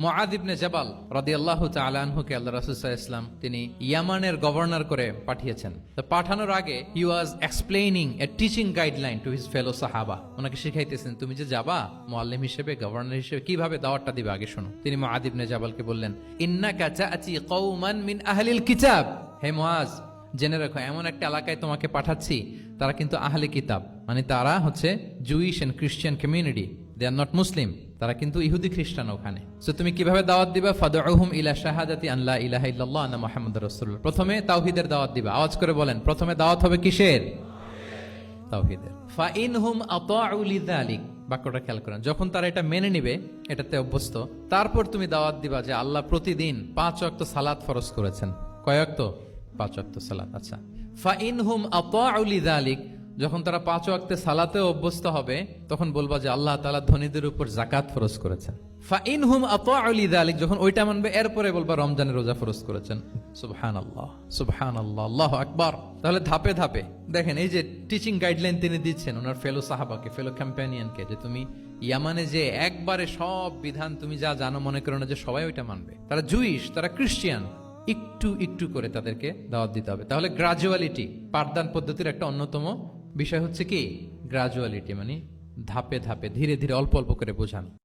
মুআয ইবনে জাবাল রাদিয়াল্লাহু তাআলা আনহুকে আল্লাহ রাসূল সাল্লাল্লাহু আলাইহি ওয়াসাল্লাম তিনি ইয়ামানের গভর্নর করে পাঠিয়েছেন। তো পাঠানোর আগে he was explaining a teaching guideline to his fellow সাহাবা। ওনাকে শিখাইতেছেন তুমি যে যাবা মুআল্লিম হিসেবে, গভর্নর হিসেবে কিভাবে দাওয়াতটা দিবে আগে শোনো। তিনি মুআয ইবনে জাবালকে বললেন, ইন্নাকা তা'তি কওমান মিন আহলিল কিতাব। হে মুআয, জেনে রাখো এমন একটা এলাকায় তোমাকে পাঠাচ্ছি, তারা কিন্তু আহলে কিতাব, মানে তারা হচ্ছে Jewish and Christian community, they are not Muslim, তারা কিন্তু ইহুদি খ্রিস্টান ওখানে। সো তুমি কিভাবে দাওয়াত দিবা? ফাদউহুম ইলা শাহাদাতি আন লা ইলাহা ইল্লাল্লাহ আন্না মুহাম্মাদুর রাসূলুল্লাহ। প্রথমে তাওহীদের দাওয়াত দিবা। আওয়াজ করে বলেন, প্রথমে দাওয়াত হবে কিসের? তাওহীদের। ফাইনহুম আতাউ লিযালিক, বাক্যটা খেয়াল করেন, যখন তারা এটা মেনে নিবে, এটাতে অভ্যস্ত, তারপর তুমি দাওয়াত দিবা যে আল্লাহ প্রতিদিন 5 ওয়াক্ত সালাত ফরজ করেছেন। কয় ওয়াক্ত? 5 ওয়াক্ত সালাত। আচ্ছা, ফাইনহুম আতাউ লিযালিক, যখন তারা 5 ওয়াক্তে সালাতে অভ্যস্ত হবে, তখন বলবা যে আল্লাহ তাআলা ধনীদের উপর যাকাত ফরজ করেছেন। ফাইনহুম আতাউ লিযালিক, যখন ওইটা মানবে, এরপরে বলবা রমজানের রোজা ফরজ করেছেন। সুবহানাল্লাহ, সুবহানাল্লাহ, আল্লাহু আকবার। তাহলে ধাপে ধাপে দেখেন, এই যে টিচিং গাইডলাইন তিনি দিচ্ছেন ওনার ফেলো সাহাবাকে, ফেলো কম্প্যানিয়নকে, যে তুমি ইয়ামানে যে একবারে সব বিধান তুমি যা জানো, মনে করো না যে সবাই ওইটা মানবে। তারা জুইশ, তারা ক্রিশ্চিয়ান, একটু একটু করে তাদেরকে দাওয়াত দিতে হবে। তাহলে গ্রাজুয়ালিটি, পাঠদান পদ্ধতির একটা অন্যতম বিষয় হচ্ছে কি গ্রাজুয়ালিটি, মানে ধাপে ধাপে, ধীরে ধীরে, অল্প অল্প করে বোঝানো।